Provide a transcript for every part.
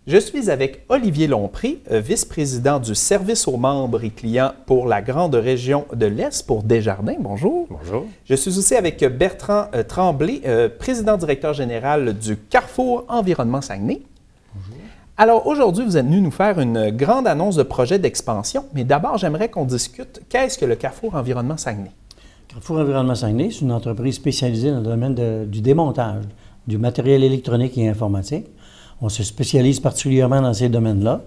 Je suis avec Olivier Lompré, vice-président du service aux membres et clients pour la grande région de l'Est pour Desjardins. Bonjour. Bonjour. Je suis aussi avec Bertrand Tremblay, président-directeur général du Carrefour Environnement Saguenay. Bonjour. Alors aujourd'hui, vous êtes venu nous faire une grande annonce de projet d'expansion, mais d'abord, j'aimerais qu'on discute qu'est-ce que le Carrefour Environnement Saguenay. Carrefour Environnement Saguenay, c'est une entreprise spécialisée dans le domaine du démontage du matériel électronique et informatique. On se spécialise particulièrement dans ces domaines-là.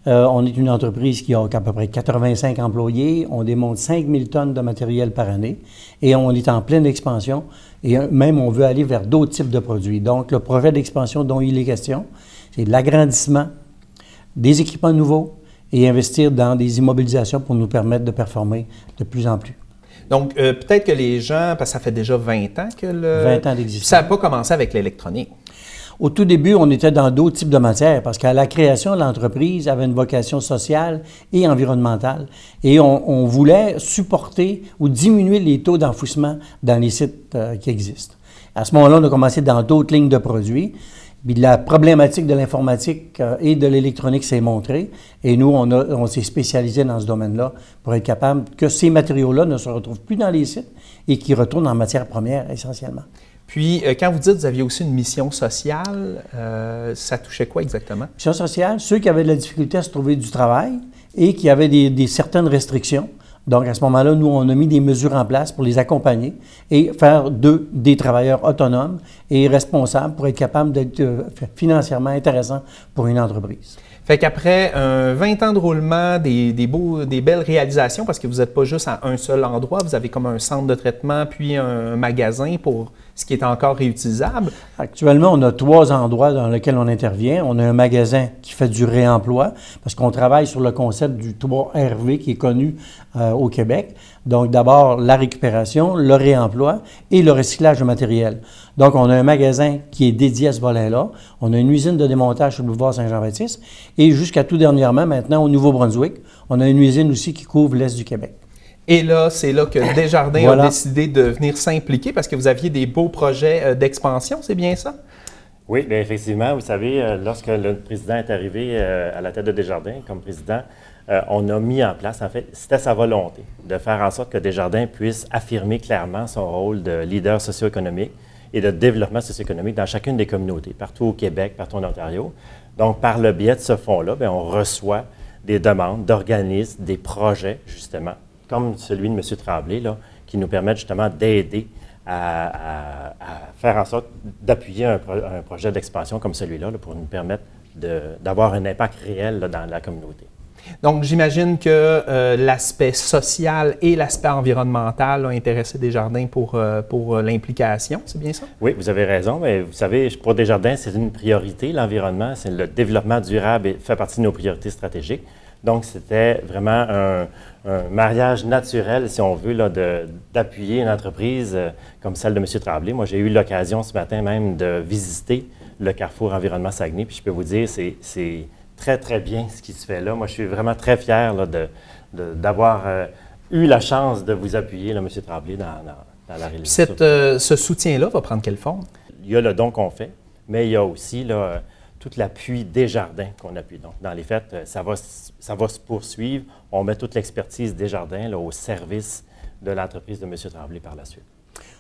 On est une entreprise qui a à peu près 85 employés. On démonte 5000 tonnes de matériel par année et on est en pleine expansion et même on veut aller vers d'autres types de produits. Donc, le projet d'expansion dont il est question, c'est l'agrandissement des équipements nouveaux et investir dans des immobilisations pour nous permettre de performer de plus en plus. Donc, peut-être que les gens, parce que ça fait déjà 20 ans que 20 ans d'existence. Ça n'a pas commencé avec l'électronique. Au tout début, on était dans d'autres types de matières parce qu'à la création, l'entreprise avait une vocation sociale et environnementale. Et on voulait supporter ou diminuer les taux d'enfouissement dans les sites qui existent. À ce moment-là, on a commencé dans d'autres lignes de produits. Puis la problématique de l'informatique et de l'électronique s'est montrée. Et nous, on s'est spécialisé dans ce domaine-là pour être capable que ces matériaux-là ne se retrouvent plus dans les sites et qu'ils retournent en matière première essentiellement. Puis, quand vous dites que vous aviez aussi une mission sociale, ça touchait quoi exactement? Mission sociale, ceux qui avaient de la difficulté à se trouver du travail et qui avaient certaines restrictions. Donc, à ce moment-là, nous, on a mis des mesures en place pour les accompagner et faire d'eux des travailleurs autonomes et responsables pour être capables d'être financièrement intéressants pour une entreprise. Fait qu'après 20 ans de roulement, des belles réalisations, parce que vous n'êtes pas juste à un seul endroit, vous avez comme un centre de traitement, puis un magasin pour ce qui est encore réutilisable. Actuellement, on a 3 endroits dans lesquels on intervient. On a un magasin qui fait du réemploi, parce qu'on travaille sur le concept du 3RV qui est connu au Québec. Donc, d'abord, la récupération, le réemploi et le recyclage de matériel. Donc, on a un magasin qui est dédié à ce volet-là. On a une usine de démontage sur le boulevard Saint-Jean-Baptiste. Et jusqu'à tout dernièrement, maintenant, au Nouveau-Brunswick, on a une usine aussi qui couvre l'Est du Québec. Et là, c'est là que Desjardins a décidé de venir s'impliquer parce que vous aviez des beaux projets d'expansion, c'est bien ça? Oui, bien effectivement. Vous savez, lorsque le président est arrivé à la tête de Desjardins comme président, on a mis en place, en fait, c'était sa volonté de faire en sorte que Desjardins puisse affirmer clairement son rôle de leader socio-économique et de développement socio-économique dans chacune des communautés, partout au Québec, partout en Ontario. Donc, par le biais de ce fonds-là, bien, on reçoit des demandes d'organismes, des projets, justement, comme celui de M. Tremblay, là, qui nous permettent justement d'aider à faire en sorte d'appuyer un projet d'expansion comme celui-là là, pour nous permettre d'avoir un impact réel là, dans la communauté. Donc, j'imagine que l'aspect social et l'aspect environnemental ont intéressé Desjardins pour l'implication, c'est bien ça? Oui, vous avez raison, mais vous savez, pour Desjardins, c'est une priorité, l'environnement, c'est le développement durable et fait partie de nos priorités stratégiques. Donc, c'était vraiment un mariage naturel, si on veut, d'appuyer une entreprise comme celle de M. Tremblay. Moi, j'ai eu l'occasion ce matin même de visiter le Carrefour Environnement Saguenay, puis je peux vous dire, c'est très, très bien ce qui se fait là. Moi, je suis vraiment très fier là, d'avoir eu la chance de vous appuyer, là, M. Tremblay, dans la réalisation. Ce soutien-là va prendre quelle forme? Il y a le don qu'on fait, mais il y a aussi là, tout l'appui Desjardins qu'on appuie. Donc, dans les faits, ça va se poursuivre. On met toute l'expertise Desjardins là, au service de l'entreprise de M. Tremblay par la suite.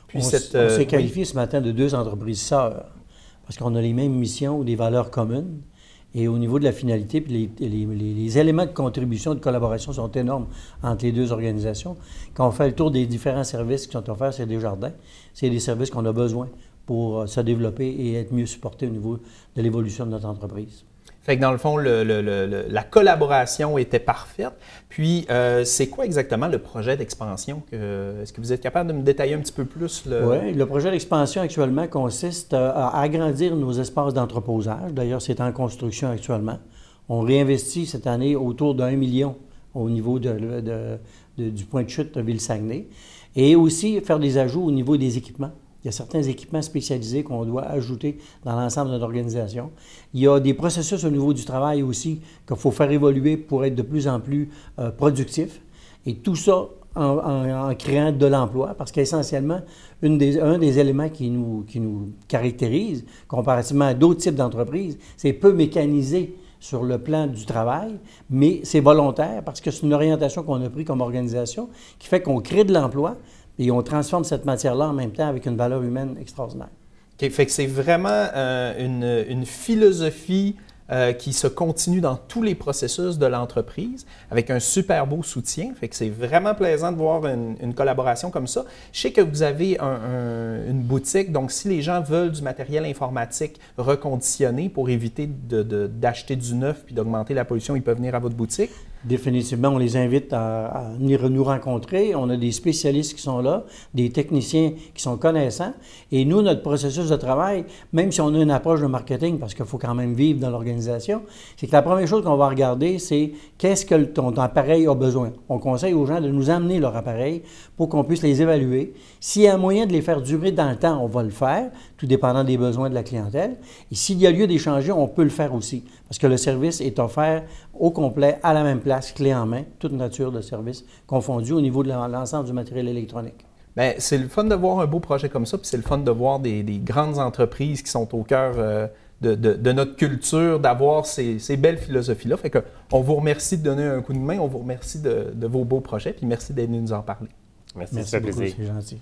Puis on s'est qualifié ce matin de 2 entreprises sœurs parce qu'on a les mêmes missions ou des valeurs communes. Et au niveau de la finalité, puis les éléments de contribution, de collaboration sont énormes entre les 2 organisations. Quand on fait le tour des différents services qui sont offerts chez Desjardins, c'est des services qu'on a besoin pour se développer et être mieux supportés au niveau de l'évolution de notre entreprise. Fait que dans le fond, la collaboration était parfaite. Puis, c'est quoi exactement le projet d'expansion? Est-ce que vous êtes capable de me détailler un petit peu plus? Oui, le projet d'expansion actuellement consiste à agrandir nos espaces d'entreposage. D'ailleurs, c'est en construction actuellement. On réinvestit cette année autour d'1 million au niveau du point de chute de Ville-Saguenay. Et aussi faire des ajouts au niveau des équipements. Il y a certains équipements spécialisés qu'on doit ajouter dans l'ensemble de notre organisation. Il y a des processus au niveau du travail aussi qu'il faut faire évoluer pour être de plus en plus productif. Et tout ça en créant de l'emploi, parce qu'essentiellement, un des éléments qui nous caractérise, comparativement à d'autres types d'entreprises, c'est peu mécanisé sur le plan du travail, mais c'est volontaire parce que c'est une orientation qu'on a prise comme organisation qui fait qu'on crée de l'emploi et on transforme cette matière-là en même temps avec une valeur humaine extraordinaire. OK, fait que c'est vraiment une philosophie qui se continue dans tous les processus de l'entreprise avec un super beau soutien. Fait que c'est vraiment plaisant de voir une collaboration comme ça. Je sais que vous avez une boutique, donc si les gens veulent du matériel informatique reconditionné pour éviter d'acheter du neuf puis d'augmenter la pollution, ils peuvent venir à votre boutique. Définitivement, on les invite à venir nous rencontrer. On a des spécialistes qui sont là, des techniciens qui sont connaissants. Et nous, notre processus de travail, même si on a une approche de marketing, parce qu'il faut quand même vivre dans l'organisation, c'est que la première chose qu'on va regarder, c'est qu'est-ce que ton appareil a besoin. On conseille aux gens de nous amener leur appareil pour qu'on puisse les évaluer. S'il y a un moyen de les faire durer dans le temps, on va le faire, tout dépendant des besoins de la clientèle. Et s'il y a lieu d'échanger, on peut le faire aussi, parce que le service est offert au complet, à la même place, clé en main, toute nature de service confondu au niveau de l'ensemble du matériel électronique. Bien, c'est le fun de voir un beau projet comme ça, puis c'est le fun de voir des grandes entreprises qui sont au cœur de notre culture, d'avoir ces belles philosophies-là. Fait qu'on vous remercie de donner un coup de main, on vous remercie de vos beaux projets, puis merci d'être venu nous en parler. Merci, ça fait plaisir. C'est gentil.